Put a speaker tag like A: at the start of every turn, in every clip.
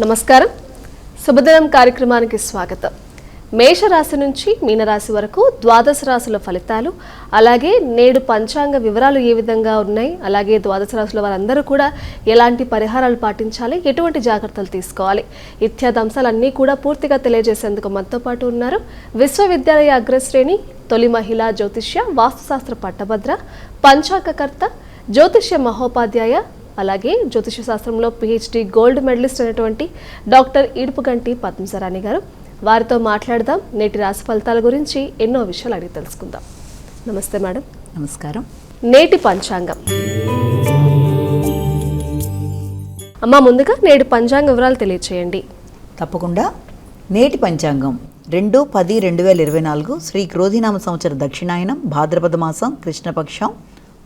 A: నమస్కారం. శుభదినం కార్యక్రమానికి స్వాగతం. మేషరాశి నుంచి మీనరాశి వరకు ద్వాదశ రాశుల ఫలితాలు, అలాగే నేడు పంచాంగ వివరాలు ఏ విధంగా ఉన్నాయి, అలాగే ద్వాదశ రాశుల వారందరూ కూడా ఎలాంటి పరిహారాలు పాటించాలి, ఎటువంటి జాగ్రత్తలు తీసుకోవాలి ఇత్యాది అంశాలన్నీ కూడా పూర్తిగా తెలియజేసేందుకు మనతో పాటు ఉన్నారు విశ్వవిద్యాలయ అగ్రశ్రేణి, తొలి మహిళా జ్యోతిష్య వాస్తుశాస్త్ర పట్టభద్ర, పంచాంగకర్త, జ్యోతిష్య మహోపాధ్యాయ, అలాగే జ్యోతిష శాస్త్రంలో పిహెచ్డి గోల్డ్ మెడలిస్ట్ అయినటువంటి డాక్టర్ ఇడుపుగంటి పద్మసరాణి గారు. వారితో మాట్లాడదాం. నేటి రాశి ఫలితాల గురించి ఎన్నో విషయాలు అడిగి తెలుసుకుందాం. నమస్తే మేడం.
B: నమస్కారం.
A: నేటి పంచాంగం. అమ్మ, ముందుగా నేటి పంచాంగ వివరాలు తెలియచేయండి.
B: తప్పకుండా. నేటి పంచాంగం 2/10/2024 శ్రీ క్రోధినామ సంవత్సర దక్షిణాయనం, భాద్రపద మాసం, కృష్ణపక్షం,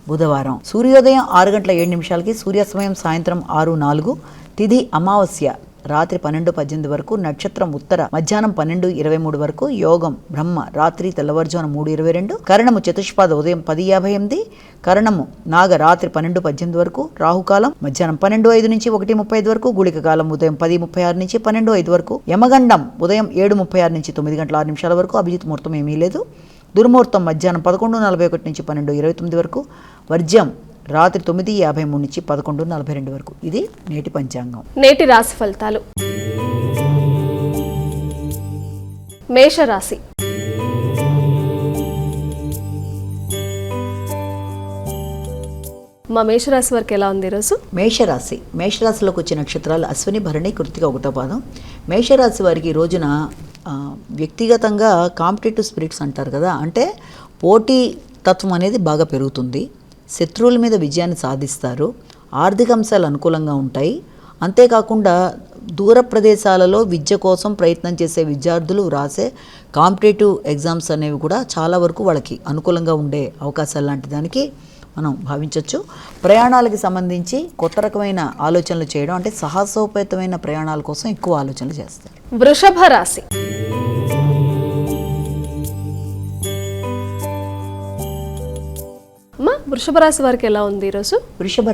B: బుధవారం. సూర్యోదయం 6 గంటల 7 నిమిషాలకి, సూర్యాస్తమయం సాయంత్రం 6:04, తిథి అమావాస్య రాత్రి 12:18 వరకు, నక్షత్రం ఉత్తర మధ్యాహ్నం 12:23 వరకు, యోగం బ్రహ్మ రాత్రి తెల్లవారుజామున 3:22, కరణము చతుష్పాద ఉదయం 10:58, కరణము నాగ రాత్రి 12:18 వరకు, రాహుకాలం మధ్యాహ్నం 12:05 నుంచి 1:35 వరకు, గుళిక కాలం ఉదయం 10:36 నుంచి 12:05 వరకు, యమగండం ఉదయం 7:36 నుంచి 9 గంటల 6 నిమిషాల వరకు, అభిజిత్ ముహూర్తం ఏమీ లేదు. దుర్ముహూర్తం మధ్యాహ్నం 11:41 నుంచి 12:29 వరకు, వర్జ్యం రాత్రి 9:53 నుంచి 11:42 వరకు. ఇది నేటి పంచాంగం.
A: నేటి రాశి ఫలితాలు. మేషరాశి. మా మేషరాశి వారికి ఎలా ఉంది ఈరోజు?
B: మేషరాశిలోకి వచ్చే నక్షత్రాలు అశ్విని, భరణి, కృత్తిక 1వ పాదం. మేషరాశి వారికి ఈ రోజున వ్యక్తిగతంగా కాంపిటేటివ్ స్పిరిట్స్ అంటారు కదా, అంటే పోటీ తత్వం అనేది బాగా పెరుగుతుంది. శత్రువుల మీద విజయాన్ని సాధిస్తారు. ఆర్థిక అంశాలు అనుకూలంగా ఉంటాయి. అంతేకాకుండా దూర ప్రదేశాలలో విద్య కోసం ప్రయత్నం చేసే విద్యార్థులు రాసే కాంపిటేటివ్ ఎగ్జామ్స్ అనేవి కూడా చాలా వరకు వాళ్ళకి అనుకూలంగా ఉండే అవకాశాలు లాంటి దానికి మనం భావించవచ్చు. ప్రయాణాలకు సంబంధించి కొత్త రకమైన ఆలోచనలు చేయడం, అంటే సాహసోపేతమైన ప్రయాణాల కోసం ఎక్కువ ఆలోచనలు చేస్తారు.
A: వృషభ రాశి. వృషభ రాశి వారికి ఎలా ఉంది ఈరోజు?
B: వృషభ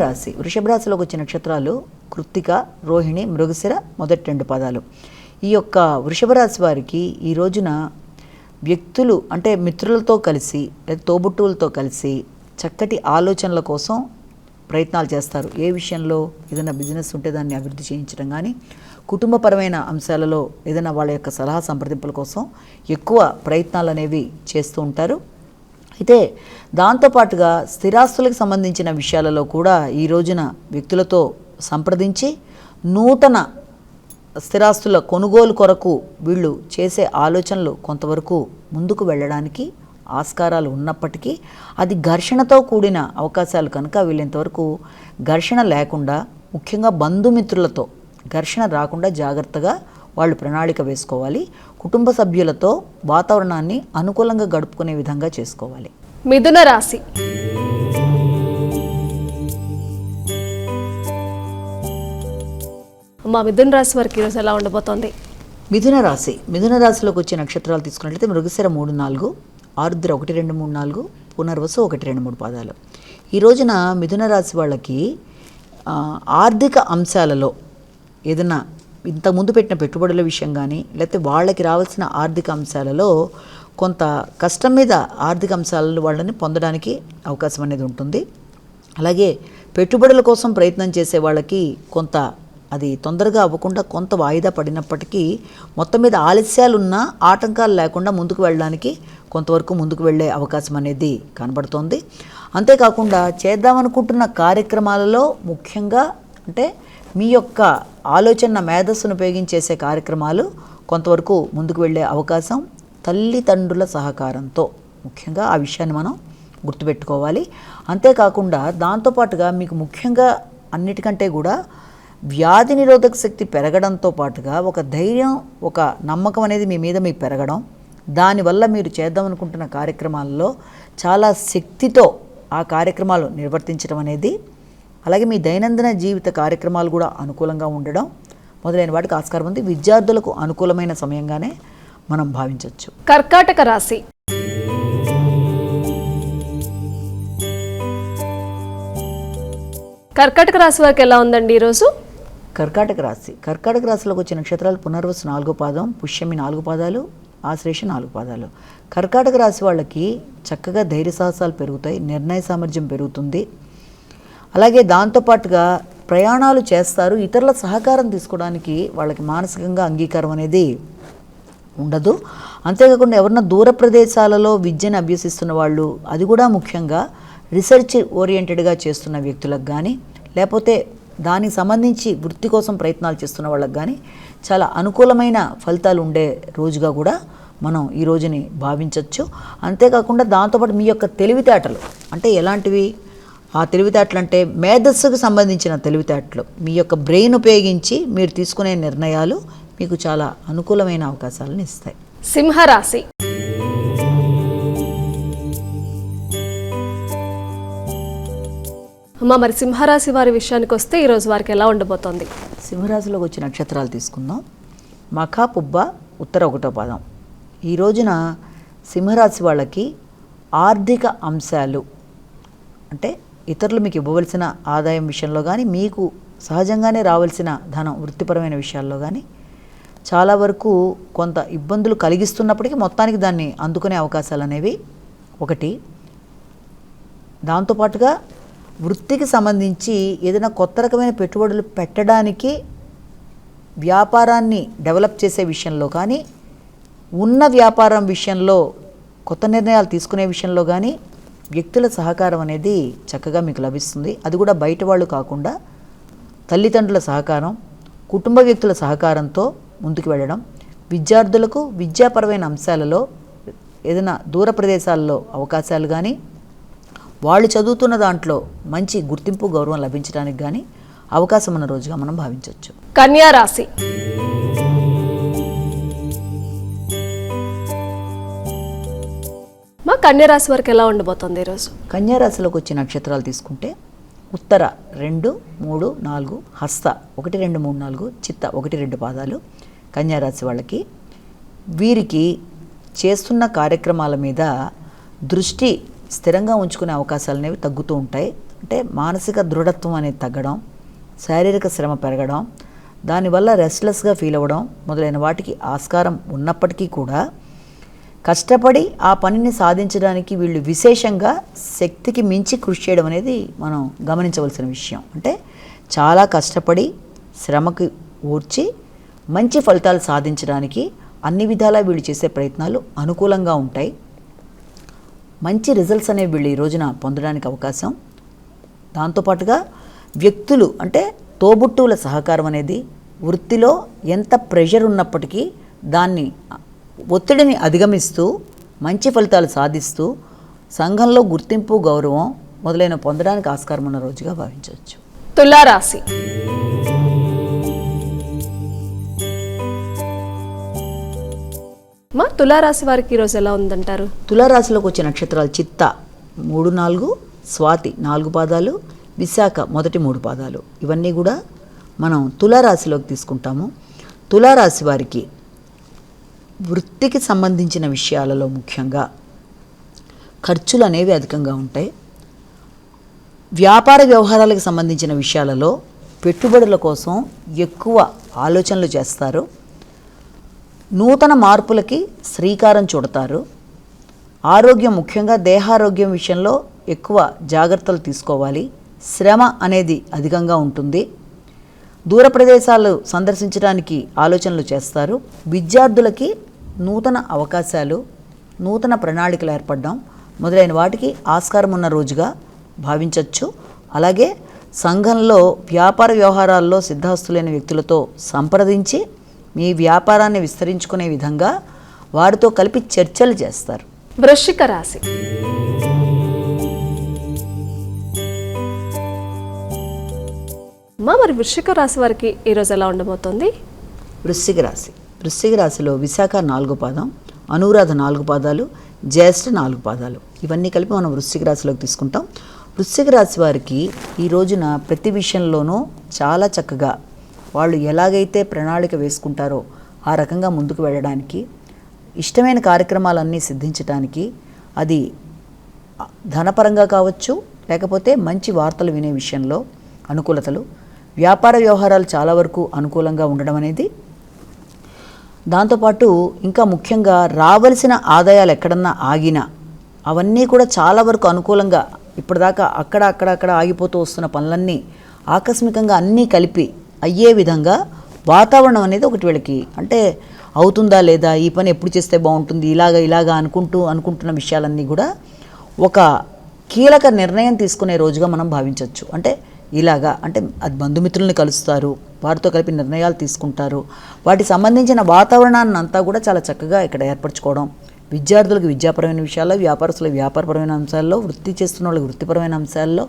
B: రాశిలోకి వచ్చే నక్షత్రాలు కృత్తిక, రోహిణి, మృగశిర మొదటి 2 పదాలు. ఈ యొక్క వృషభ రాశి వారికి ఈ రోజున వ్యక్తులు అంటే మిత్రులతో కలిసి లేదా తోబుట్టువులతో కలిసి చక్కటి ఆలోచనల కోసం ప్రయత్నాలు చేస్తారు. ఏ విషయంలో ఏదైనా బిజినెస్ ఉంటే దాన్ని అభివృద్ధి చేయించడం కానీ, కుటుంబపరమైన అంశాలలో ఏదైనా వాళ్ళ యొక్క సలహా సంప్రదింపుల కోసం ఎక్కువ ప్రయత్నాలు అనేవి చేస్తూ ఉంటారు. అయితే దాంతోపాటుగా స్థిరాస్తులకు సంబంధించిన విషయాలలో కూడా ఈ రోజున వ్యక్తులతో సంప్రదించి నూతన స్థిరాస్తుల కొనుగోలు కొరకు వీళ్ళు చేసే ఆలోచనలు కొంతవరకు ముందుకు వెళ్ళడానికి ఆస్కారాలు ఉన్నప్పటికీ అది ఘర్షణతో కూడిన అవకాశాలు కనుక వీళ్ళంతవరకు ఘర్షణ లేకుండా, ముఖ్యంగా బంధుమిత్రులతో ఘర్షణ రాకుండా జాగ్రత్తగా వాళ్ళు ప్రణాళిక వేసుకోవాలి. కుటుంబ సభ్యులతో వాతావరణాన్ని అనుకూలంగా గడుపుకునే విధంగా చేసుకోవాలి.
A: మిథున రాశి. మా మిథున రాశి వారికి ఈరోజు ఎలా ఉండబోతోంది?
B: మిథున రాశిలోకి వచ్చే నక్షత్రాలు తీసుకున్నట్లయితే మృగశిర 3, 4, ఆరుద్ర 1, 2, 3, 4, పునర్వసు 1, 2, 3 పాదాలు. ఈ రోజున మిథున రాశి వాళ్ళకి ఆర్థిక అంశాలలో ఏదైనా ఇంతకుముందు పెట్టిన పెట్టుబడుల విషయం కానీ, లేకపోతే వాళ్ళకి రావాల్సిన ఆర్థిక అంశాలలో కొంత కష్టం మీద ఆర్థిక అంశాలను వాళ్ళని పొందడానికి అవకాశం అనేది ఉంటుంది. అలాగే పెట్టుబడుల కోసం ప్రయత్నం చేసే వాళ్ళకి కొంత అది తొందరగా అవ్వకుండా కొంత వాయిదా పడినప్పటికీ మొత్తం మీద ఆలస్యాలున్నా ఆటంకాలు లేకుండా ముందుకు వెళ్ళడానికి కొంతవరకు ముందుకు వెళ్ళే అవకాశం అనేది కనబడుతోంది. అంతేకాకుండా చేద్దామనుకుంటున్న కార్యక్రమాలలో ముఖ్యంగా అంటే మీ యొక్క ఆలోచన మేధస్సును ఉపయోగించేసే కార్యక్రమాలు కొంతవరకు ముందుకు వెళ్ళే అవకాశం తల్లిదండ్రుల సహకారంతో, ముఖ్యంగా ఆ విషయాన్ని మనం గుర్తుపెట్టుకోవాలి. అంతేకాకుండా దాంతోపాటుగా మీకు ముఖ్యంగా అన్నిటికంటే కూడా వ్యాధి నిరోధక శక్తి పెరగడంతో పాటుగా ఒక ధైర్యం, ఒక నమ్మకం అనేది మీ మీద మీకు పెరగడం, దానివల్ల మీరు చేద్దామనుకుంటున్న కార్యక్రమాల్లో చాలా శక్తితో ఆ కార్యక్రమాలు నిర్వర్తించడం అనేది, అలాగే మీ దైనందిన జీవిత కార్యక్రమాలు కూడా అనుకూలంగా ఉండడం మొదలైన వాటికి ఆస్కారం ఉంది. విద్యార్థులకు అనుకూలమైన సమయంగానే మనం భావించవచ్చు.
A: కర్కాటక రాశి. కర్కాటక రాశి వారికి ఎలా ఉందండి ఈరోజు?
B: కర్కాటక రాశిలోకి వచ్చే నక్షత్రాలు పునర్వసు 4వ పాదం, పుష్యమి 4 పాదాలు, ఆశ్లేష 4 పాదాలు. కర్కాటక రాశి వాళ్ళకి చక్కగా ధైర్య సాహసాలు పెరుగుతాయి, నిర్ణయ సామర్థ్యం పెరుగుతుంది. అలాగే దాంతోపాటుగా ప్రయాణాలు చేస్తారు. ఇతరుల సహకారం తీసుకోవడానికి వాళ్ళకి మానసికంగా అంగీకారం అనేది ఉండదు. అంతేకాకుండా ఎవరన్నా దూర ప్రదేశాలలో విద్యను అభ్యసిస్తున్న వాళ్ళు, అది కూడా ముఖ్యంగా రీసెర్చ్ ఓరియంటెడ్గా చేస్తున్న వ్యక్తులకు కానీ, లేకపోతే దానికి సంబంధించి వృత్తి కోసం ప్రయత్నాలు చేస్తున్న వాళ్ళకి కానీ చాలా అనుకూలమైన ఫలితాలు ఉండే రోజుగా కూడా మనం ఈ రోజుని భావించవచ్చు. అంతేకాకుండా దాంతోపాటు మీ యొక్క తెలివితేటలు అంటే ఎలాంటివి? ఆ తెలివితేటలు అంటే మేధస్సుకు సంబంధించిన తెలివితేటలు, మీ యొక్క బ్రెయిన్ ఉపయోగించి మీరు తీసుకునే నిర్ణయాలు మీకు చాలా అనుకూలమైన అవకాశాలను ఇస్తాయి.
A: సింహరాశి. అమ్మ, మరి సింహరాశి వారి విషయానికి వస్తే ఈరోజు వారికి ఎలా ఉండబోతోంది?
B: సింహరాశిలోకి వచ్చే నక్షత్రాలు తీసుకుందాం. మఖ, పుబ్బ, ఉత్తర 1వ పాదం. ఈ రోజున సింహరాశి వాళ్ళకి ఆర్థిక అంశాలు అంటే ఇతరులు మీకు ఇవ్వవలసిన ఆదాయం విషయంలో కానీ, మీకు సహజంగానే రావాల్సిన ధనం వృత్తిపరమైన విషయాల్లో కానీ చాలా వరకు కొంత ఇబ్బందులు కలిగిస్తున్నప్పటికీ మొత్తానికి దాన్ని అందుకునే అవకాశాలు అనేవి ఒకటి. దాంతోపాటుగా వృత్తికి సంబంధించి ఏదైనా కొత్త రకమైన పెట్టుబడులు పెట్టడానికి, వ్యాపారాన్ని డెవలప్ చేసే విషయంలో కానీ, ఉన్న వ్యాపారం విషయంలో కొత్త నిర్ణయాలు తీసుకునే విషయంలో కానీ వ్యక్తుల సహకారం అనేది చక్కగా మీకు లభిస్తుంది. అది కూడా బయట వాళ్ళు కాకుండా తల్లిదండ్రుల సహకారం, కుటుంబ వ్యక్తుల సహకారంతో ముందుకు వెళ్ళడం. విద్యార్థులకు విద్యాపరమైన అంశాలలో ఏదైనా దూర ప్రదేశాల్లో అవకాశాలు కానీ, వాళ్ళు చదువుతున్న దాంట్లో మంచి గుర్తింపు, గౌరవం లభించడానికి కానీ అవకాశం ఉన్న రోజుగా మనం భావించవచ్చు.
A: కన్యా రాశి. మా కన్యా రాశి వారికి ఎలా ఉండబోతుంది ఈరోజు?
B: కన్యా రాశిలోకి వచ్చే నక్షత్రాలు తీసుకుంటే ఉత్తర 2, 3, 4, హస్త 1, 2, 3, 4, చిత్త 1, 2 పాదాలు కన్యా రాశి వాళ్ళకి. వీరికి చేస్తున్న కార్యక్రమాల మీద దృష్టి స్థిరంగా ఉంచుకునే అవకాశాలు అనేవి తగ్గుతూ ఉంటాయి. అంటే మానసిక దృఢత్వం అనేది తగ్గడం, శారీరక శ్రమ పెరగడం, దానివల్ల రెస్ట్లెస్గా ఫీల్ అవ్వడం మొదలైన వాటికి ఆస్కారం ఉన్నప్పటికీ కూడా కష్టపడి ఆ పనిని సాధించడానికి వీళ్ళు విశేషంగా శక్తికి మించి కృషి చేయడం అనేది మనం గమనించవలసిన విషయం. అంటే చాలా కష్టపడి శ్రమకు ఓర్చి మంచి ఫలితాలు సాధించడానికి అన్ని విధాలా వీళ్ళు చేసే ప్రయత్నాలు అనుకూలంగా ఉంటాయి. మంచి రిజల్ట్స్ అనేవి వీళ్ళు ఈ రోజున పొందడానికి అవకాశం. దాంతోపాటుగా వ్యక్తులు అంటే తోబుట్టువుల సహకారం అనేది వృత్తిలో ఎంత ప్రెషర్ ఉన్నప్పటికీ దాన్ని ఒత్తిడిని అధిగమిస్తూ మంచి ఫలితాలు సాధిస్తూ సంఘంలో గుర్తింపు, గౌరవం మొదలైన పొందడానికి ఆస్కారం ఉన్న రోజుగా భావించవచ్చు.
A: తులారాశి. మా తులారాశి వారికి ఈరోజు ఎలా ఉందంటారు?
B: తులారాశిలోకి వచ్చే నక్షత్రాలు చిత్త 3, 4, స్వాతి 4 పాదాలు, విశాఖ మొదటి 3 పాదాలు. ఇవన్నీ కూడా మనం తులారాశిలోకి తీసుకుంటాము. తులారాశి వారికి వృత్తికి సంబంధించిన విషయాలలో ముఖ్యంగా ఖర్చులు అనేవి అధికంగా ఉంటాయి. వ్యాపార వ్యవహారాలకు సంబంధించిన విషయాలలో పెట్టుబడుల కోసం ఎక్కువ ఆలోచనలు చేస్తారు. నూతన మార్పులకి శ్రీకారం చుడతారు. ఆరోగ్యం ముఖ్యంగా దేహారోగ్యం విషయంలో ఎక్కువ జాగ్రత్తలు తీసుకోవాలి. శ్రమ అనేది అధికంగా ఉంటుంది. దూర ప్రదేశాలు సందర్శించడానికి ఆలోచనలు చేస్తారు. విద్యార్థులకి నూతన అవకాశాలు, నూతన ప్రణాళికలు ఏర్పడడం మొదలైన వాటికి ఆస్కారం ఉన్న రోజుగా భావించవచ్చు. అలాగే సంఘంలో వ్యాపార వ్యవహారాల్లో సిద్ధహస్తులైన వ్యక్తులతో సంప్రదించి మీ వ్యాపారాన్ని విస్తరించుకునే విధంగా వారితో కలిపి చర్చలు చేస్తారు.
A: వృశ్చిక రాశి. మరి వృశ్చిక రాశి వారికి ఈరోజు ఎలా ఉండబోతోంది?
B: వృశ్చిక రాశిలో విశాఖ 4 పాదం, అనురాధ 4 పాదాలు, జ్యేష్ఠ 4 పాదాలు. ఇవన్నీ కలిపి మనం వృశ్చిక రాశిలోకి తీసుకుంటాం. వృశ్చిక రాశి వారికి ఈ రోజున ప్రతి విషయంలోనూ చాలా చక్కగా వాళ్ళు ఎలాగైతే ప్రణాళిక వేసుకుంటారో ఆ రకంగా ముందుకు వెళ్ళడానికి, ఇష్టమైన కార్యక్రమాలన్నీ సిద్ధించడానికి, అది ధనపరంగా కావచ్చు, లేకపోతే మంచి వార్తలు వినే విషయంలో అనుకూలతలు, వ్యాపార వ్యవహారాలు చాలా వరకు అనుకూలంగా ఉండడం అనేది, దాంతోపాటు ఇంకా ముఖ్యంగా రావలసిన ఆదాయాలు ఎక్కడన్నా ఆగినా అవన్నీ కూడా చాలా వరకు అనుకూలంగా ఇప్పటిదాకా అక్కడ ఆగిపోతూ వస్తున్న పనులన్నీ ఆకస్మికంగా అన్నీ కలిపి అయ్యే విధంగా వాతావరణం అనేది ఒకటి వీళ్ళకి అంటే అవుతుందా లేదా, ఈ పని ఎప్పుడు చేస్తే బాగుంటుంది, ఇలాగా అనుకుంటున్న విషయాలన్నీ కూడా ఒక కీలక నిర్ణయం తీసుకునే రోజుగా మనం భావించవచ్చు. అంటే అంటే అది బంధుమిత్రుల్ని కలుస్తారు, వారితో కలిపి నిర్ణయాలు తీసుకుంటారు, వాటికి సంబంధించిన వాతావరణాన్ని అంతా కూడా చాలా చక్కగా ఇక్కడ ఏర్పరచుకోవడం, విద్యార్థులకు విద్యాపరమైన విషయాల్లో, వ్యాపారస్తులకు వ్యాపారపరమైన అంశాల్లో, వృత్తి చేస్తున్న వాళ్ళకి వృత్తిపరమైన అంశాల్లో,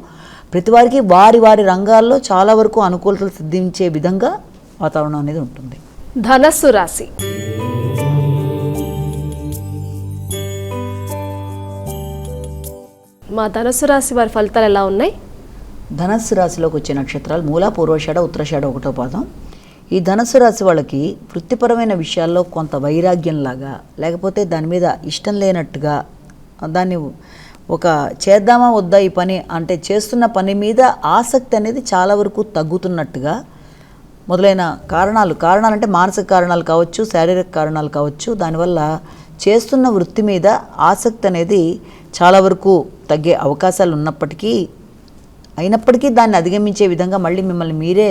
B: ప్రతి వారికి వారి రంగాల్లో చాలా వరకు అనుకూలతలు సిద్ధించే విధంగా వాతావరణం అనేది ఉంటుంది.
A: ధనస్సు రాశి. మా ధనస్సు రాశి వారి ఫలితాలు ఎలా ఉన్నాయి?
B: ధనస్సు రాశిలోకి వచ్చే నక్షత్రాలు మూల, పూర్వషాఢ, ఉత్తరాషాఢ 1వ పాదం. ఈ ధనస్సు రాశి వాళ్ళకి వృత్తిపరమైన విషయాల్లో కొంత వైరాగ్యంలాగా, లేకపోతే దాని మీద ఇష్టం లేనట్టుగా, దాన్ని ఒక చేద్దామా వద్దా ఈ పని అంటే చేస్తున్న పని మీద ఆసక్తి అనేది చాలా వరకు తగ్గుతున్నట్టుగా, మొదలైన కారణాలంటే మానసిక కారణాలు కావచ్చు, శారీరక కారణాలు కావచ్చు, దానివల్ల చేస్తున్న వృత్తి మీద ఆసక్తి అనేది చాలా వరకు తగ్గే అవకాశాలు అయినప్పటికీ దాన్ని అధిగమించే విధంగా మళ్ళీ మిమ్మల్ని మీరే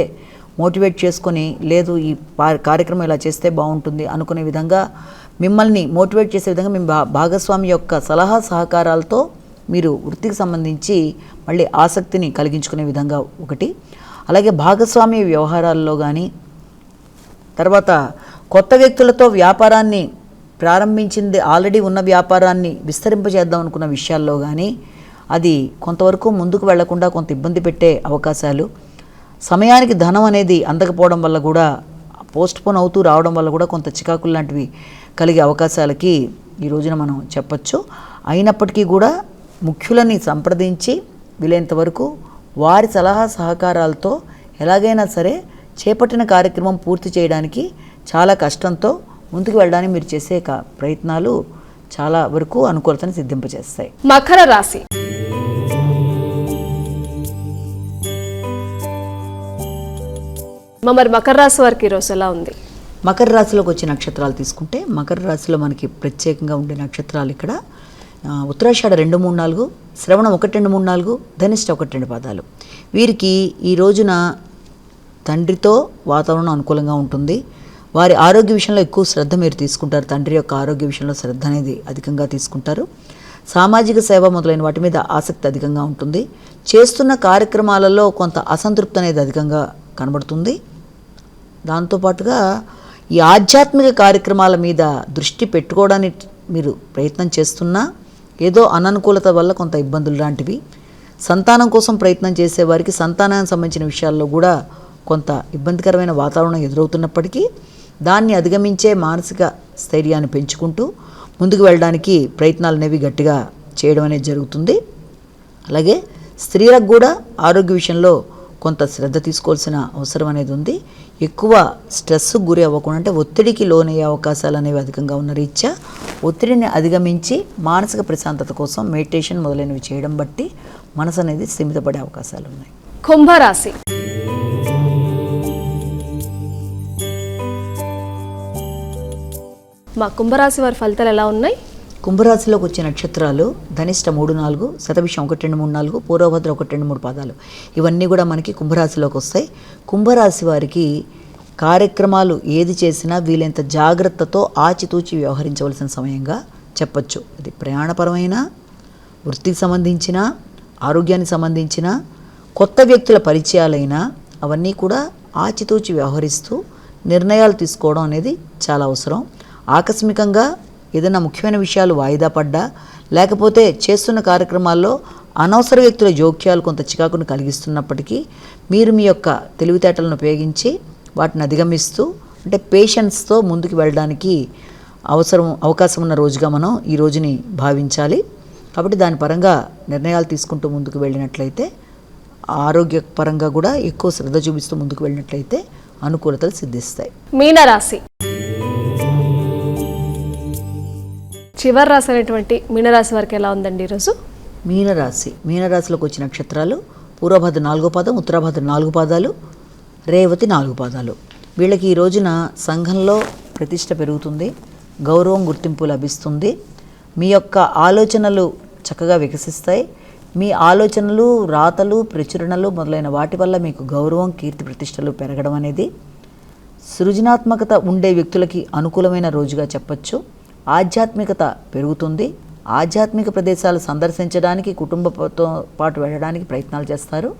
B: మోటివేట్ చేసుకొని, లేదు ఈ కార్యక్రమం ఇలా చేస్తే బాగుంటుంది అనుకునే విధంగా మిమ్మల్ని మోటివేట్ చేసే విధంగా మీ భాగస్వామి యొక్క సలహా సహకారాలతో మీరు వృత్తికి సంబంధించి మళ్ళీ ఆసక్తిని కలిగించుకునే విధంగా ఒకటి. అలాగే భాగస్వామి వ్యవహారాల్లో కానీ, తర్వాత కొత్త వ్యక్తులతో వ్యాపారాన్ని ప్రారంభించింది ఆల్రెడీ ఉన్న వ్యాపారాన్ని విస్తరింపజేద్దాం అనుకున్న విషయాల్లో కానీ అది కొంతవరకు ముందుకు వెళ్లకుండా కొంత ఇబ్బంది పెట్టే అవకాశాలు, సమయానికి ధనం అనేది అందకపోవడం వల్ల కూడా పోస్ట్పోన్ అవుతూ రావడం వల్ల కూడా కొంత చికాకులు లాంటివి కలిగే అవకాశాలకి ఈ రోజున మనం చెప్పచ్చు. అయినప్పటికీ కూడా ముఖ్యులని సంప్రదించి వీలైనంత వరకు వారి సలహా సహకారాలతో ఎలాగైనా సరే చేపట్టిన కార్యక్రమం పూర్తి చేయడానికి చాలా కష్టంతో ముందుకు వెళ్ళడానికి మీరు చేసే ప్రయత్నాలు చాలా వరకు అనుకూలతను సిద్ధింపజేస్తాయి.
A: మకర రాశి. మరి మకర రాశి వారికి ఈరోజు ఎలా ఉంది?
B: మకర రాశిలోకి వచ్చే నక్షత్రాలు తీసుకుంటే మకర రాశిలో మనకి ప్రత్యేకంగా ఉండే నక్షత్రాలు ఇక్కడ ఉత్తరాషాఢ 2, 3, 4, శ్రవణం 1, 2, 3, 4, ధనిష్ట 1, 2 పాదాలు. వీరికి ఈ రోజున తండ్రితో వాతావరణం అనుకూలంగా ఉంటుంది. వారి ఆరోగ్య విషయంలో ఎక్కువ శ్రద్ధ మీరు తీసుకుంటారు. తండ్రి యొక్క ఆరోగ్య విషయంలో శ్రద్ధ అనేది అధికంగా తీసుకుంటారు. సామాజిక సేవ మొదలైన వాటి మీద ఆసక్తి అధికంగా ఉంటుంది. చేస్తున్న కార్యక్రమాలలో కొంత అసంతృప్తి అనేది అధికంగా కనబడుతుంది. దాంతోపాటుగా ఈ ఆధ్యాత్మిక కార్యక్రమాల మీద దృష్టి పెట్టుకోవడానికి మీరు ప్రయత్నం చేస్తున్నా ఏదో అననుకూలత వల్ల కొంత ఇబ్బందులు లాంటివి, సంతానం కోసం ప్రయత్నం చేసేవారికి సంతానానికి సంబంధించిన విషయాల్లో కూడా కొంత ఇబ్బందికరమైన వాతావరణం ఎదురవుతున్నప్పటికీ దాన్ని అధిగమించే మానసిక స్థైర్యాన్ని పెంచుకుంటూ ముందుకు వెళ్ళడానికి ప్రయత్నాలు అనేవి గట్టిగా చేయడం అనేది జరుగుతుంది. అలాగే స్త్రీలకు కూడా ఆరోగ్య విషయంలో కొంత శ్రద్ధ తీసుకోవాల్సిన అవసరం అనేది ఉంది. ఎక్కువ స్ట్రెస్కు గురి అవ్వకుండా, అంటే ఒత్తిడికి లోనయ్యే అవకాశాలు అనేవి అధికంగా ఉన్న రీత్యా ఒత్తిడిని అధిగమించి మానసిక ప్రశాంతత కోసం మెడిటేషన్ మొదలైనవి చేయడం బట్టి మనసు అనేది స్థిమితపడే అవకాశాలు ఉన్నాయి.
A: కుంభరాశి. మా కుంభరాశి వారి ఫలితాలు ఎలా ఉన్నాయి?
B: కుంభరాశిలోకి వచ్చే నక్షత్రాలు ధనిష్ట 3, 4, శతభిషం 1, 2, 3, 4, పూర్వభద్ర 1, 2, 3 పాదాలు. ఇవన్నీ కూడా మనకి కుంభరాశిలోకి వస్తాయి. కుంభరాశి వారికి కార్యక్రమాలు ఏది చేసినా వీలైనంత జాగ్రత్తతో ఆచితూచి వ్యవహరించవలసిన సమయంగా చెప్పచ్చు. అది ప్రయాణపరమైన, వృత్తికి సంబంధించిన, ఆరోగ్యానికి సంబంధించిన, కొత్త వ్యక్తుల పరిచయాలైనా అవన్నీ కూడా ఆచితూచి వ్యవహరిస్తూ నిర్ణయాలు తీసుకోవడం అనేది చాలా అవసరం. ఆకస్మికంగా ఏదైనా ముఖ్యమైన విషయాలు వాయిదా పడ్డా, లేకపోతే చేస్తున్న కార్యక్రమాల్లో అనవసర వ్యక్తుల జోక్యాలు కొంత చికాకును కలిగిస్తున్నప్పటికీ మీరు మీ యొక్క తెలివితేటలను ఉపయోగించి వాటిని అధిగమిస్తూ, అంటే పేషెన్స్తో ముందుకు వెళ్ళడానికి అవకాశం ఉన్న రోజుగా మనం ఈ రోజుని భావించాలి. కాబట్టి దాని పరంగా నిర్ణయాలు తీసుకుంటూ ముందుకు వెళ్ళినట్లయితే, ఆరోగ్యపరంగా కూడా ఎక్కువ శ్రద్ధ చూపిస్తూ ముందుకు వెళ్ళినట్లయితే అనుకూలతలు సిద్ధిస్తాయి.
A: మీనరాశి. చివరి రాశి అనేటువంటి మీనరాశి వారికి ఎలా ఉందండి ఈరోజు?
B: మీనరాశిలోకి వచ్చిన నక్షత్రాలు పూర్వభద్ర 4వ పాదం, ఉత్తరాభద్ర 4 పాదాలు, రేవతి 4 పాదాలు. వీళ్ళకి ఈ రోజున సంఘంలో ప్రతిష్ట పెరుగుతుంది, గౌరవం గుర్తింపు లభిస్తుంది, మీ యొక్క ఆలోచనలు చక్కగా వికసిస్తాయి, మీ ఆలోచనలు రాతలు ప్రచురణలు మొదలైన వాటి వల్ల మీకు గౌరవం కీర్తి ప్రతిష్టలు పెరగడం అనేది సృజనాత్మకత ఉండే వ్యక్తులకి అనుకూలమైన రోజుగా చెప్పచ్చు. ఆధ్యాత్మికత పెరుగుతుంది, ఆధ్యాత్మిక ప్రదేశాలు సందర్శించడానికి కుటుంబంతో పాటు వెళ్ళడానికి ప్రయత్నాలు చేస్తారు.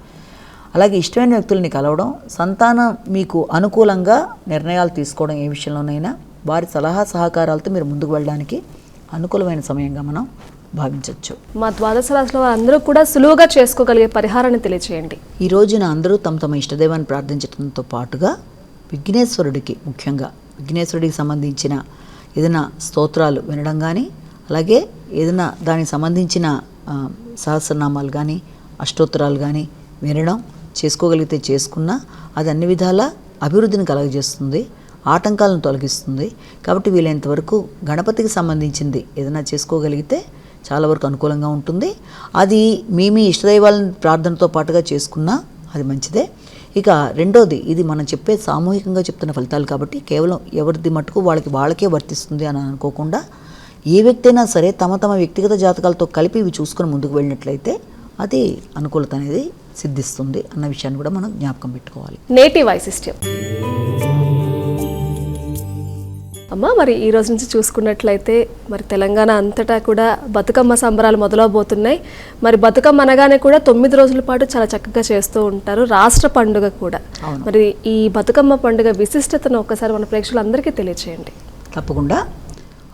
B: అలాగే ఇష్టమైన వ్యక్తుల్ని కలవడం, సంతానం మీకు అనుకూలంగా నిర్ణయాలు తీసుకోవడం, ఏ విషయంలోనైనా వారి సలహా సహకారాలతో మీరు ముందుకు వెళ్ళడానికి అనుకూలమైన సమయంగా మనం భావించవచ్చు.
A: మా ద్వాదశ రాశుల వారందరూ కూడా సులువుగా చేసుకోగలిగే పరిహారాన్ని తెలియచేయండి.
B: ఈ రోజున అందరూ తమ తమ ఇష్టదైవాన్ని ప్రార్థించడంతో పాటుగా విఘ్నేశ్వరుడికి, ముఖ్యంగా విఘ్నేశ్వరుడికి సంబంధించిన ఏదైనా స్తోత్రాలు వినడం కానీ, అలాగే ఏదైనా దానికి సంబంధించిన సహస్రనామాలు కానీ అష్టోత్తరాలు కానీ వినడం చేసుకోగలిగితే చేసుకున్నా అది అన్ని విధాల అభివృద్ధిని కలుగజేస్తుంది, ఆటంకాలను తొలగిస్తుంది. కాబట్టి వీలైనంత వరకు గణపతికి సంబంధించింది ఏదైనా చేసుకోగలిగితే చాలా వరకు అనుకూలంగా ఉంటుంది. అది మీ ఇష్టదైవాలను ప్రార్థనతో పాటుగా చేసుకున్నా అది మంచిదే. ఇక రెండోది, ఇది మనం చెప్పే సామూహికంగా చెప్తున్న ఫలితాలు కాబట్టి కేవలం ఎవరిది మటుకు వాళ్ళకే వర్తిస్తుంది అని అనుకోకుండా ఏ వ్యక్తి అయినా సరే తమ తమ వ్యక్తిగత జాతకాలతో కలిపి ఇవి చూసుకొని ముందుకు వెళ్ళినట్లయితే అది అనుకూలత అనేది సిద్ధిస్తుంది అన్న విషయాన్ని కూడా మనం జ్ఞాపకం పెట్టుకోవాలి.
A: నేటి వైశిష్ట్యం అమ్మ, మరి ఈ రోజు నుంచి చూసుకున్నట్లయితే మరి తెలంగాణ అంతటా కూడా బతుకమ్మ సంబరాలు మొదలవబోతున్నాయి. మరి బతుకమ్మ అనగానే కూడా 9 రోజుల పాటు చాలా చక్కగా చేస్తూ ఉంటారు, రాష్ట్ర పండుగ కూడా. మరి ఈ బతుకమ్మ పండుగ విశిష్టతను ఒక్కసారి మన ప్రేక్షకులందరికీ తెలియచేయండి.
B: తప్పకుండా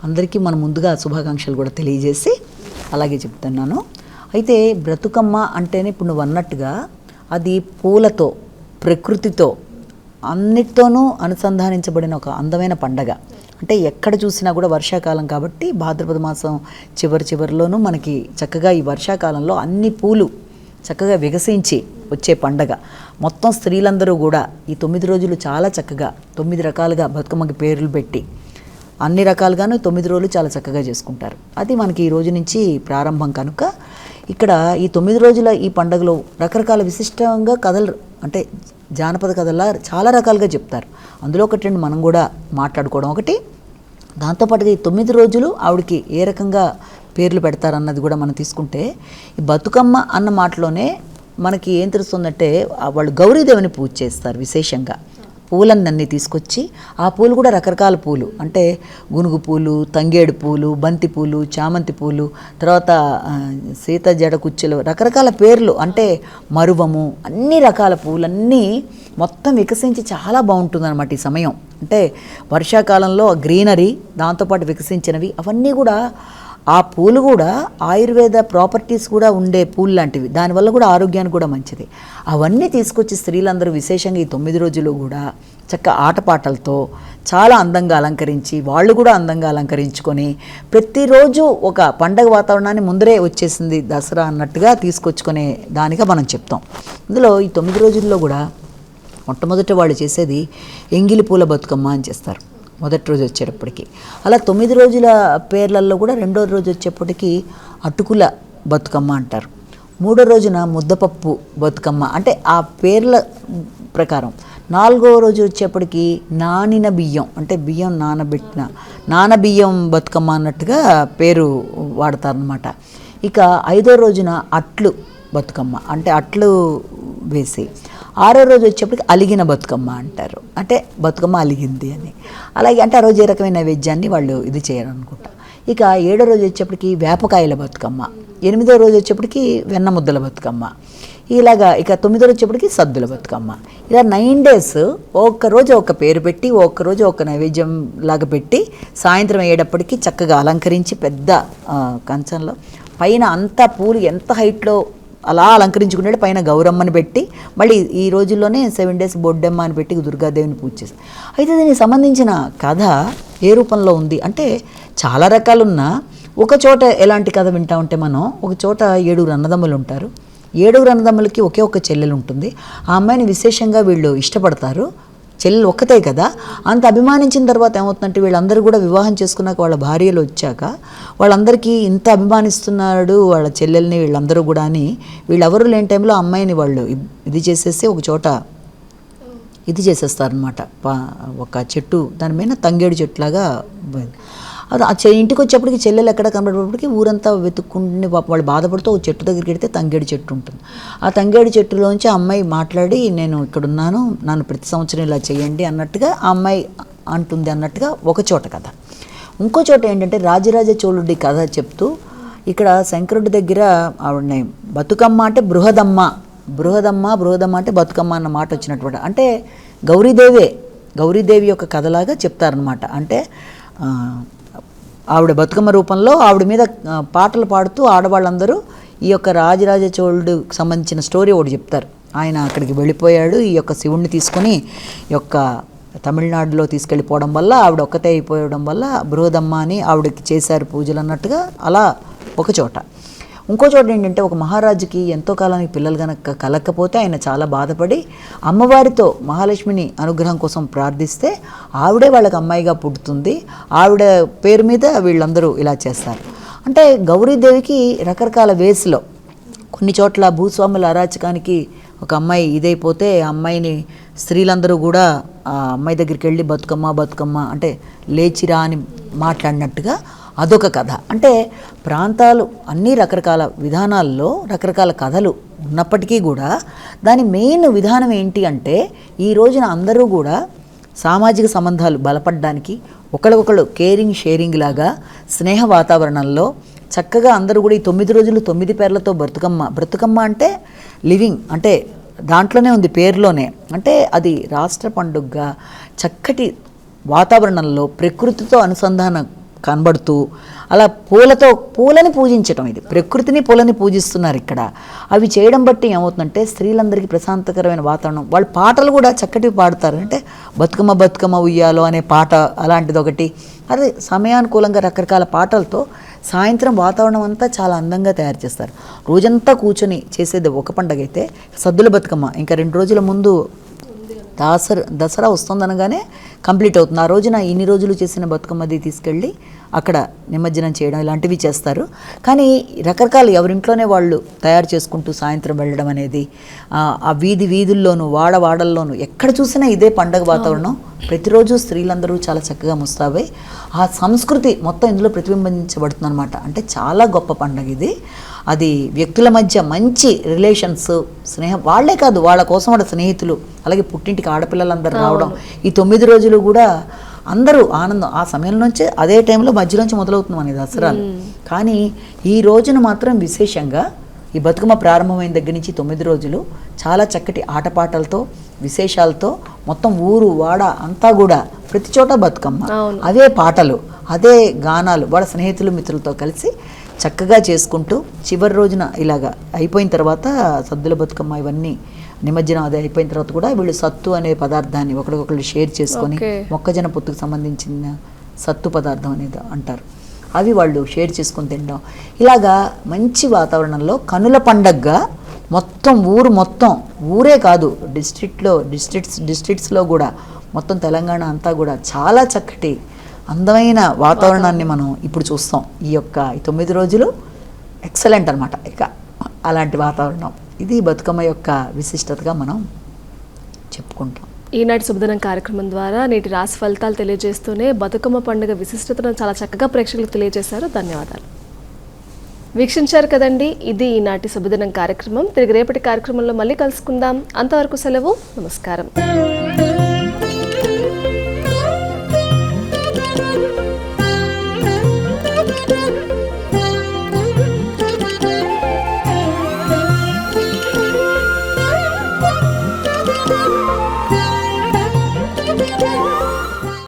B: అందరికీ మనం ముందుగా శుభాకాంక్షలు కూడా తెలియజేసి అలాగే చెప్తున్నాను. అయితే బ్రతుకమ్మ అంటేనే ఇప్పుడు నువ్వు అన్నట్టుగా అది పూలతో, ప్రకృతితో, అన్నిటితోనూ అనుసంధానించబడిన ఒక అందమైన పండగ. అంటే ఎక్కడ చూసినా కూడా వర్షాకాలం కాబట్టి భాద్రపద మాసం చివరిలోనూ మనకి చక్కగా ఈ వర్షాకాలంలో అన్ని పూలు చక్కగా వికసించి వచ్చే పండగ. మొత్తం స్త్రీలందరూ కూడా ఈ 9 రోజులు చాలా చక్కగా 9 రకాలుగా బతుకమ్మకి పేర్లు పెట్టి అన్ని రకాలుగాను 9 రోజులు చాలా చక్కగా చేసుకుంటారు. అది మనకి ఈ రోజు నుంచి ప్రారంభం కనుక ఇక్కడ ఈ 9 రోజుల ఈ పండుగలో రకరకాల విశిష్టంగా కథలు, అంటే జానపద కథలా చాలా రకాలుగా చెప్తారు. అందులో ఒకటి రెండు మనం కూడా మాట్లాడుకోవడం ఒకటి. దాంతోపాటుగా ఈ 9 రోజులు ఆవిడకి ఏ రకంగా పేర్లు పెడతారన్నది కూడా మనం తీసుకుంటే, ఈ బతుకమ్మ అన్న మాటలోనే మనకి ఏం తెలుస్తుందంటే వాళ్ళు గౌరీదేవిని పూజ చేస్తారు విశేషంగా. పూలన్నీ తీసుకొచ్చి, ఆ పూలు కూడా రకరకాల పూలు, అంటే గునుగు పూలు, తంగేడు పూలు, బంతి పూలు, చామంతి పూలు, తర్వాత సీత జడ కుచ్చెలు, రకరకాల పేర్లు, అంటే మరువము, అన్ని రకాల పూలన్నీ మొత్తం వికసించి చాలా బాగుంటుందన్నమాట ఈ సమయం. అంటే వర్షాకాలంలో గ్రీనరీ, దాంతోపాటు వికసించినవి అవన్నీ కూడా, ఆ పూలు కూడా ఆయుర్వేద ప్రాపర్టీస్ కూడా ఉండే పూలు లాంటివి, దానివల్ల కూడా ఆరోగ్యానికి కూడా మంచిది. అవన్నీ తీసుకొచ్చి స్త్రీలందరూ విశేషంగా ఈ 9 రోజులు కూడా చక్క ఆటపాటలతో చాలా అందంగా అలంకరించి, వాళ్ళు కూడా అందంగా అలంకరించుకొని ప్రతిరోజు ఒక పండగ వాతావరణాన్ని ముందరే వచ్చేసింది దసరా అన్నట్టుగా తీసుకొచ్చుకునే దానిగా మనం చెప్తాం. ఇందులో ఈ 9 రోజుల్లో కూడా మొట్టమొదట వాళ్ళు చేసేది ఎంగిలి పూల బతుకమ్మ అని చేస్తారు మొదటి రోజు వచ్చేటప్పటికి. అలా 9 రోజుల పేర్లలో కూడా రెండో రోజు వచ్చేప్పటికి అటుకుల బతుకమ్మ అంటారు. మూడో రోజున ముద్దపప్పు బతుకమ్మ, అంటే ఆ పేర్ల ప్రకారం. 4వ రోజు వచ్చేప్పటికి నానిన బియ్యం, అంటే బియ్యం నానబెట్టిన నానబియ్యం బతుకమ్మ అన్నట్టుగా పేరు వాడతారనమాట. ఇక 5వ రోజున అట్లు బతుకమ్మ, అంటే అట్లు వేసి. 6వ రోజు వచ్చేప్పటికి అలిగిన బతుకమ్మ అంటారు, అంటే బతుకమ్మ అలిగింది అని. అలాగే అంటే ఆ రోజు ఏ రకమైన నైవేద్యాన్ని వాళ్ళు ఇది చేయాలనుకుంటా. ఇక 7వ రోజు వచ్చేప్పటికి వేపకాయల బతుకమ్మ, 8వ రోజు వచ్చేప్పటికి వెన్న ముద్దల బతుకమ్మ, ఇలాగా. ఇక 9వ రోజు వచ్చేప్పటికి సద్దుల బతుకమ్మ. ఇలా 9 days ఒక్కరోజు ఒక పేరు పెట్టి, ఒక్కరోజు ఒక నైవేద్యం లాగా పెట్టి, సాయంత్రం అయ్యేటప్పటికి చక్కగా అలంకరించి పెద్ద కంచంలో పైన అంతా పూలు ఎంత హైట్లో అలా అలంకరించుకున్నాడు, పైన గౌరమ్మని పెట్టి, మళ్ళీ ఈ రోజుల్లోనే 7 days బొడ్డమ్మ అని పెట్టి దుర్గాదేవిని పూజ చేస్తారు. అయితే దీనికి సంబంధించిన కథ ఏ రూపంలో ఉంది అంటే చాలా రకాలున్నా, ఒక చోట ఎలాంటి కథ వింటా ఉంటే మనం, ఒక చోట 7 అన్నదమ్ములు ఉంటారు. 7 అన్నదమ్ములకి ఒకే ఒక్క చెల్లెలు ఉంటుంది. ఆ అమ్మాయిని విశేషంగా వీళ్ళు ఇష్టపడతారు. చెల్లెలు ఒక్కతే కదా, అంత అభిమానించిన తర్వాత ఏమవుతుందంటే వీళ్ళందరూ కూడా వివాహం చేసుకున్నాక వాళ్ళ భార్యలు వచ్చాక వాళ్ళందరికీ ఇంత అభిమానిస్తున్నాడు వాళ్ళ చెల్లెల్ని వీళ్ళందరూ కూడా అని, వీళ్ళెవరూ లేని టైంలో అమ్మాయిని వాళ్ళు ఇది చేసేసి ఒక చోట ఇది చేసేస్తారనమాట. ఒక చెట్టు దాని మీద తంగేడు చెట్టులాగా అది ఇంటికి వచ్చేప్పటికి చెల్లెలు ఎక్కడ కనబడేటప్పటికి ఊరంతా వెతుక్కుంటే వాళ్ళు బాధపడుతూ ఒక చెట్టు దగ్గరికి వెళ్తే తంగేడు చెట్టు ఉంటుంది. ఆ తంగేడు చెట్టులోంచి ఆ అమ్మాయి మాట్లాడి నేను ఇక్కడున్నాను, నన్ను ప్రతి సంవత్సరం ఇలా చేయండి అన్నట్టుగా ఆ అమ్మాయి అంటుంది అన్నట్టుగా ఒక చోట కథ. ఇంకో చోట ఏంటంటే రాజరాజ చోళుడి కథ చెప్తూ ఇక్కడ శంకరుడి దగ్గర ఆవిడని బతుకమ్మ అంటే బృహదమ్మ అంటే బతుకమ్మ అన్న మాట వచ్చినటువంటి, అంటే గౌరీదేవి యొక్క కథలాగా చెప్తారనమాట. అంటే ఆవిడ బతుకమ్మ రూపంలో ఆవిడ మీద పాటలు పాడుతూ ఆడవాళ్ళందరూ ఈ యొక్క రాజరాజ చోళుడికి సంబంధించిన స్టోరీ ఒకటి చెప్తారు. ఆయన అక్కడికి వెళ్ళిపోయాడు, ఈ యొక్క శివుణ్ణి తీసుకొని యొక్క తమిళనాడులో తీసుకెళ్ళిపోవడం వల్ల ఆవిడ ఒక్కతే అయిపోవడం వల్ల బృహదమ్మ అని ఆవిడకి చేశారు పూజలు అన్నట్టుగా అలా ఒక చోట. ఇంకో చోట ఏంటంటే ఒక మహారాజుకి ఎంతో కాలానికి పిల్లలు కనుక కలక్కపోతే ఆయన చాలా బాధపడి అమ్మవారితో మహాలక్ష్మిని అనుగ్రహం కోసం ప్రార్థిస్తే ఆవిడే వాళ్ళకి అమ్మాయిగా పుట్టుతుంది. ఆవిడ పేరు మీద వీళ్ళందరూ ఇలా చేస్తారు. అంటే గౌరీదేవికి రకరకాల వేస్లో కొన్ని చోట్ల భూస్వాముల అరాచకానికి ఒక అమ్మాయి ఇదైపోతే ఆ అమ్మాయిని స్త్రీలందరూ కూడా ఆ అమ్మాయి దగ్గరికి వెళ్ళి బతుకమ్మ అంటే లేచిరా అని మాట్లాడినట్టుగా అదొక కథ. అంటే ప్రాంతాలు అన్ని రకరకాల విధానాల్లో రకరకాల కథలు ఉన్నప్పటికీ కూడా దాని మెయిన్ విధానం ఏంటి అంటే ఈ రోజున అందరూ కూడా సామాజిక సంబంధాలు బలపడడానికి ఒకళ్ళొకళ్ళు కేరింగ్ షేరింగ్ లాగా స్నేహ వాతావరణంలో చక్కగా అందరూ కూడా ఈ 9 రోజులు 9 పేర్లతో బ్రతుకమ్మ అంటే లివింగ్, అంటే దాంట్లోనే ఉంది పేరులోనే. అంటే అది రాష్ట్ర పండుగగా చక్కటి వాతావరణంలో ప్రకృతితో అనుసంధానం కనబడుతూ అలా పూలని పూజించటం, ఇది ప్రకృతిని పూలని పూజిస్తున్నారు ఇక్కడ. అవి చేయడం బట్టి ఏమవుతుందంటే స్త్రీలందరికీ ప్రశాంతకరమైన వాతావరణం. వాళ్ళు పాటలు కూడా చక్కటివి పాడతారు. అంటే బతుకమ్మ ఉయ్యాలో అనే పాట అలాంటిది ఒకటి. అది సమయానుకూలంగా రకరకాల పాటలతో సాయంత్రం వాతావరణం అంతా చాలా అందంగా తయారు చేస్తారు. రోజంతా కూర్చొని చేసేది ఒక పండగ అయితే సద్దుల బతుకమ్మ ఇంకా 2 రోజుల ముందు దసరా వస్తుందనగానే కంప్లీట్ అవుతుంది. ఆ రోజున ఇన్ని రోజులు చేసిన బతుకమ్మది తీసుకెళ్ళి అక్కడ నిమజ్జనం చేయడం ఇలాంటివి చేస్తారు. కానీ రకరకాలు ఎవరింట్లోనే వాళ్ళు తయారు చేసుకుంటూ సాయంత్రం వెళ్ళడం అనేది, ఆ వీధుల్లోనూ వాడల్లోనూ ఎక్కడ చూసినా ఇదే పండగ వాతావరణం. ప్రతిరోజు స్త్రీలందరూ చాలా చక్కగా ముస్తాబై ఆ సంస్కృతి మొత్తం ఇందులో ప్రతిబింబించబడుతుంది అనమాట. అంటే చాలా గొప్ప పండగ ఇది. అది వ్యక్తుల మధ్య మంచి రిలేషన్స్, స్నేహం, వాళ్లే కాదు వాళ్ళ కోసం వాళ్ళ స్నేహితులు, అలాగే పుట్టింటికి ఆడపిల్లలందరూ రావడం, ఈ 9 రోజులు కూడా అందరూ ఆనందం. ఆ సమయం నుంచే అదే టైంలో మధ్యలోంచి మొదలవుతుంది మన దసరాలు. కానీ ఈ రోజున మాత్రం విశేషంగా ఈ బతుకమ్మ ప్రారంభమైన దగ్గర నుంచి 9 రోజులు చాలా చక్కటి ఆటపాటలతో విశేషాలతో మొత్తం ఊరు వాడ అంతా కూడా ప్రతి చోట బతుకమ్మ, అవే పాటలు, అదే గానాలు, వాళ్ళ స్నేహితులు మిత్రులతో కలిసి చక్కగా చేసుకుంటూ చివరి రోజున ఇలాగా అయిపోయిన తర్వాత సద్దుల బతుకమ్మ ఇవన్నీ నిమజ్జనం అది అయిపోయిన తర్వాత కూడా వీళ్ళు సత్తు అనే పదార్థాన్ని ఒకరికొకరు షేర్ చేసుకొని మొక్కజొన్న పొత్తుకు సంబంధించిన సత్తు పదార్థం అనేది అంటారు, అవి వాళ్ళు షేర్ చేసుకొని తినడం. ఇలాగా మంచి వాతావరణంలో కనుల పండగగా మొత్తం ఊరే కాదు డిస్ట్రిక్ట్స్లో కూడా మొత్తం తెలంగాణ అంతా కూడా చాలా చక్కటి అందమైన వాతావరణాన్ని మనం ఇప్పుడు చూస్తాం. ఈ 9 రోజులు ఎక్సలెంట్ అనమాట. ఇక అలాంటి వాతావరణం ఇది బతుకమ్మ యొక్క విశిష్టతగా మనం చెప్పుకుంటాం.
A: ఈనాటి శుభదినం కార్యక్రమం ద్వారా నేటి రాశి ఫలితాలు తెలియజేస్తూనే బతుకమ్మ పండుగ విశిష్టతను చాలా చక్కగా ప్రేక్షకులకు తెలియజేశారు. ధన్యవాదాలు. వీక్షించారు కదండి, ఇది ఈనాటి శుభదినం కార్యక్రమం. తిరిగి రేపటి కార్యక్రమంలో మళ్ళీ కలుసుకుందాం. అంతవరకు సెలవు. నమస్కారం.